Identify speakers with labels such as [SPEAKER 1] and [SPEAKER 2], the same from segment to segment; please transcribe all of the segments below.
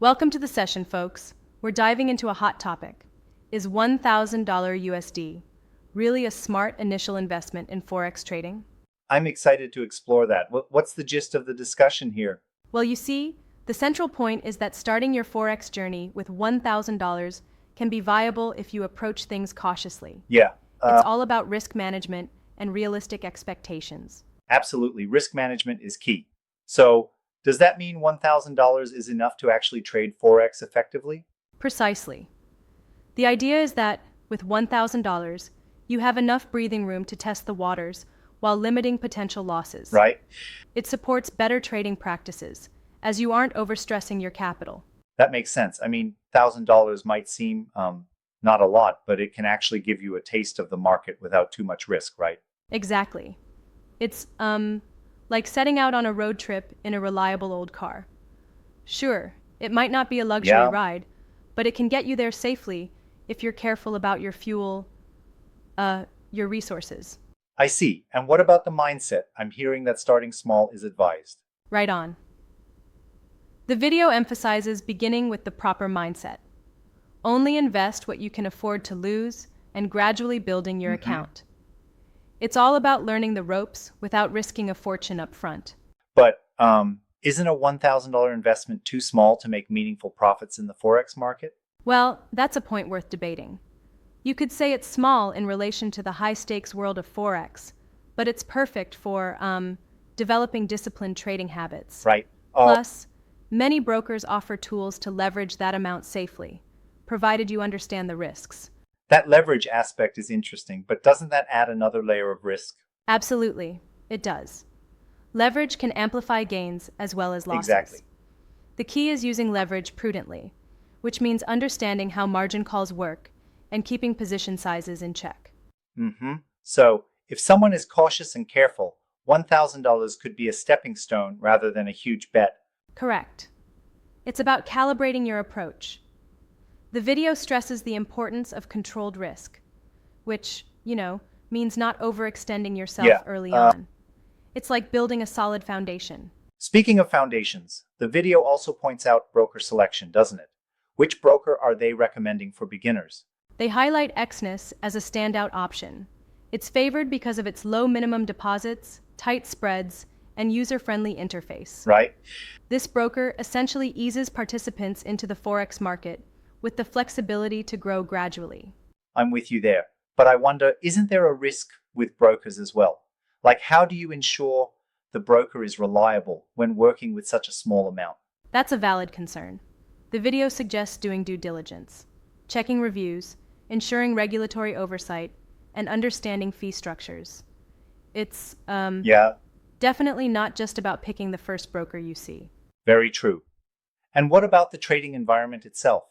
[SPEAKER 1] Welcome to the session, folks. We're diving into a hot topic. Is $1,000 USD really a smart initial investment in Forex trading?
[SPEAKER 2] I'm excited to explore that. What's the gist of the discussion here?
[SPEAKER 1] Well, you see, the central point is that starting your Forex journey with $1,000 can be viable if you approach things cautiously.
[SPEAKER 2] Yeah,
[SPEAKER 1] It's all about risk management and realistic expectations.
[SPEAKER 2] absolutely. Risk management is key. So, does that mean $1,000 is enough to actually trade Forex effectively?
[SPEAKER 1] Precisely. The idea is that, with $1,000, you have enough breathing room to test the waters while limiting potential losses.
[SPEAKER 2] Right?
[SPEAKER 1] It supports better trading practices, as you aren't overstressing your capital.
[SPEAKER 2] That makes sense. I mean, $1,000 might seem not a lot, but it can actually give you a taste of the market without too much risk, right?
[SPEAKER 1] Exactly. It's like setting out on a road trip in a reliable old car. Sure, it might not be a luxury
[SPEAKER 2] Yeah,
[SPEAKER 1] ride, but it can get you there safely if you're careful about your fuel, your resources.
[SPEAKER 2] I see. And what about the mindset? I'm hearing that starting small is advised.
[SPEAKER 1] Right on. The video emphasizes beginning with the proper mindset. Only invest what you can afford to lose and gradually building your
[SPEAKER 2] hmm
[SPEAKER 1] account. It's all about learning the ropes without risking a fortune up front.
[SPEAKER 2] But isn't a $1,000 investment too small to make meaningful profits in the Forex market?
[SPEAKER 1] Well, that's a point worth debating. You could say it's small in relation to the high stakes world of Forex, but it's perfect for developing disciplined trading habits.
[SPEAKER 2] Right.
[SPEAKER 1] Plus, many brokers offer tools to leverage that amount safely, provided you understand the risks.
[SPEAKER 2] That leverage aspect is interesting, but doesn't that add another layer of risk?
[SPEAKER 1] Absolutely, it does. Leverage can amplify gains as well as
[SPEAKER 2] Exactly.
[SPEAKER 1] losses. The key is using leverage prudently, which means understanding how margin calls work and keeping position sizes in check.
[SPEAKER 2] So, if someone is cautious and careful, $1,000 could be a stepping stone rather than a huge bet.
[SPEAKER 1] Correct. It's about calibrating your approach. The video stresses the importance of controlled risk, which, means not overextending yourself
[SPEAKER 2] Yeah.
[SPEAKER 1] early on. It's like building a solid foundation.
[SPEAKER 2] Speaking of foundations, the video also points out broker selection, doesn't it? Which broker are they recommending for beginners?
[SPEAKER 1] They highlight Exness as a standout option. It's favored because of its low minimum deposits, tight spreads, and user-friendly interface.
[SPEAKER 2] Right?
[SPEAKER 1] This broker essentially eases participants into the Forex market with the flexibility to grow gradually.
[SPEAKER 2] I'm with you there. But I wonder, isn't there a risk with brokers as well? Like, how do you ensure the broker is reliable when working with such a small amount?
[SPEAKER 1] That's a valid concern. The video suggests doing due diligence, checking reviews, ensuring regulatory oversight, and understanding fee structures. It's
[SPEAKER 2] Yeah,
[SPEAKER 1] definitely not just about picking the first broker you see.
[SPEAKER 2] very true. And what about the trading environment itself?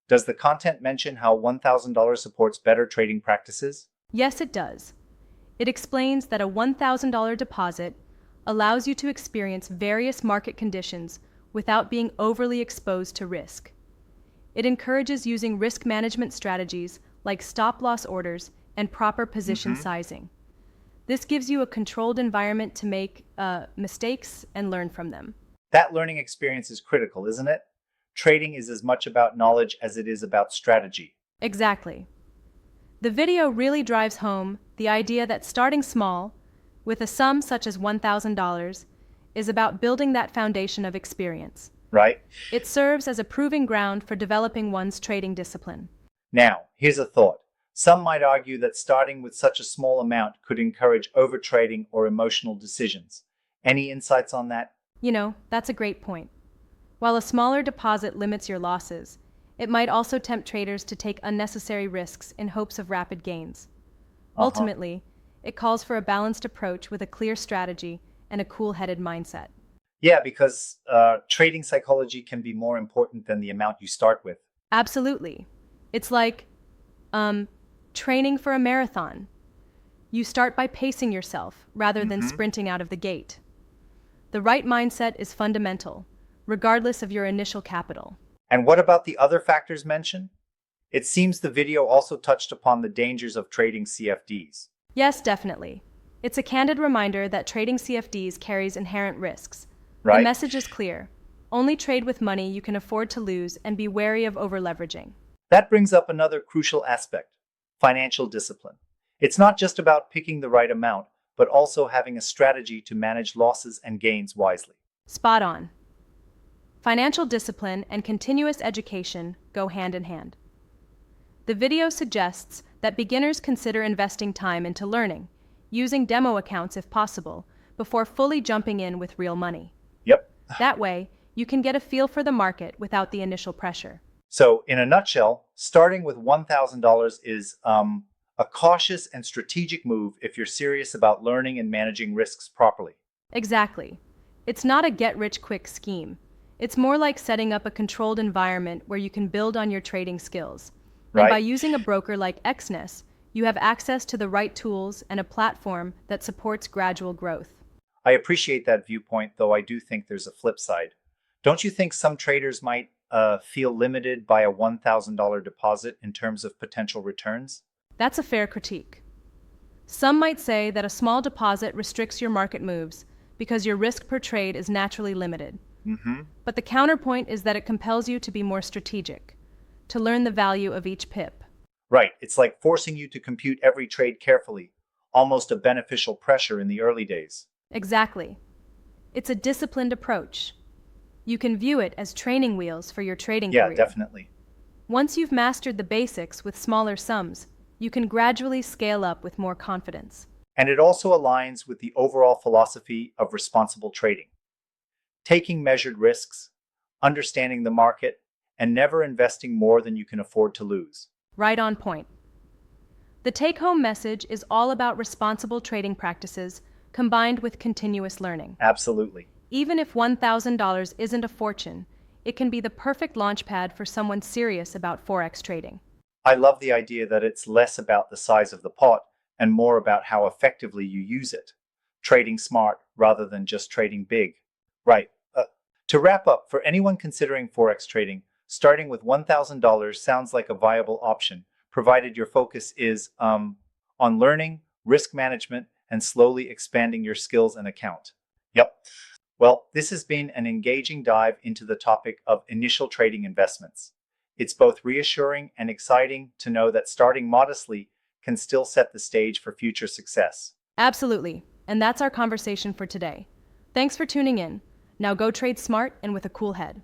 [SPEAKER 2] Does the content mention how $1,000 supports better trading practices?
[SPEAKER 1] Yes, it does. It explains that a $1,000 deposit allows you to experience various market conditions without being overly exposed to risk. It encourages using risk management strategies like stop-loss orders and proper position
[SPEAKER 2] hmm
[SPEAKER 1] sizing. This gives you a controlled environment to make mistakes and learn from them.
[SPEAKER 2] That learning experience is critical, isn't it? Trading is as much about knowledge as it is about strategy.
[SPEAKER 1] Exactly. The video really drives home the idea that starting small, with a sum such as $1,000, is about building that foundation of experience.
[SPEAKER 2] Right?
[SPEAKER 1] It serves as a proving ground for developing one's trading discipline.
[SPEAKER 2] Now, here's a thought. Some might argue that starting with such a small amount could encourage overtrading or emotional decisions. Any insights on that?
[SPEAKER 1] That's a great point. While a smaller deposit limits your losses, it might also tempt traders to take unnecessary risks in hopes of rapid gains.
[SPEAKER 2] Uh-huh.
[SPEAKER 1] Ultimately, it calls for a balanced approach with a clear strategy and a cool-headed mindset.
[SPEAKER 2] Yeah, because trading psychology can be more important than the amount you start with.
[SPEAKER 1] Absolutely. It's like, training for a marathon. You start by pacing yourself rather than
[SPEAKER 2] hmm
[SPEAKER 1] sprinting out of the gate. The right mindset is fundamental, regardless of your initial capital.
[SPEAKER 2] And what about the other factors mentioned? It seems the video also touched upon the dangers of trading CFDs.
[SPEAKER 1] Yes, definitely. It's a candid reminder that trading CFDs carries inherent risks. The
[SPEAKER 2] Right?
[SPEAKER 1] message is clear. Only trade with money you can afford to lose and be wary of over-leveraging.
[SPEAKER 2] That brings up another crucial aspect: financial discipline. It's not just about picking the right amount, but also having a strategy to manage losses and gains wisely.
[SPEAKER 1] Spot on. Financial discipline and continuous education go hand in hand. The video suggests that beginners consider investing time into learning, using demo accounts if possible, before fully jumping in with real money.
[SPEAKER 2] Yep.
[SPEAKER 1] That way, you can get a feel for the market without the initial pressure.
[SPEAKER 2] So, in a nutshell, starting with $1,000 is a cautious and strategic move if you're serious about learning and managing risks properly.
[SPEAKER 1] Exactly. It's not a get-rich-quick scheme. It's more like setting up a controlled environment where you can build on your trading skills. And by
[SPEAKER 2] Right?
[SPEAKER 1] using a broker like Exness, you have access to the right tools and a platform that supports gradual growth.
[SPEAKER 2] I appreciate that viewpoint, though I do think there's a flip side. Don't you think some traders might feel limited by a $1,000 deposit in terms of potential returns?
[SPEAKER 1] That's a fair critique. Some might say that a small deposit restricts your market moves because your risk per trade is naturally limited.
[SPEAKER 2] Mm-hmm.
[SPEAKER 1] But the counterpoint is that it compels you to be more strategic, to learn the value of each pip.
[SPEAKER 2] Right. It's like forcing you to compute every trade carefully, almost a beneficial pressure in the early days.
[SPEAKER 1] Exactly. It's a disciplined approach. You can view it as training wheels for your trading
[SPEAKER 2] Yeah,
[SPEAKER 1] career.
[SPEAKER 2] definitely.
[SPEAKER 1] Once you've mastered the basics with smaller sums, you can gradually scale up with more confidence.
[SPEAKER 2] And it also aligns with the overall philosophy of responsible trading: taking measured risks, understanding the market, and never investing more than you can afford to lose.
[SPEAKER 1] Right on point. The take-home message is all about responsible trading practices combined with continuous learning.
[SPEAKER 2] Absolutely.
[SPEAKER 1] Even if $1,000 isn't a fortune, it can be the perfect launchpad for someone serious about Forex trading.
[SPEAKER 2] I love the idea that it's less about the size of the pot and more about how effectively you use it. Trading smart rather than just trading big. Right. To wrap up, for anyone considering Forex trading, starting with $1,000 sounds like a viable option, provided your focus is on learning, risk management, and slowly expanding your skills and account. Yep. Well, this has been an engaging dive into the topic of initial trading investments. It's both reassuring and exciting to know that starting modestly can still set the stage for future success.
[SPEAKER 1] Absolutely. And that's our conversation for today. Thanks for tuning in. Now go trade smart and with a cool head.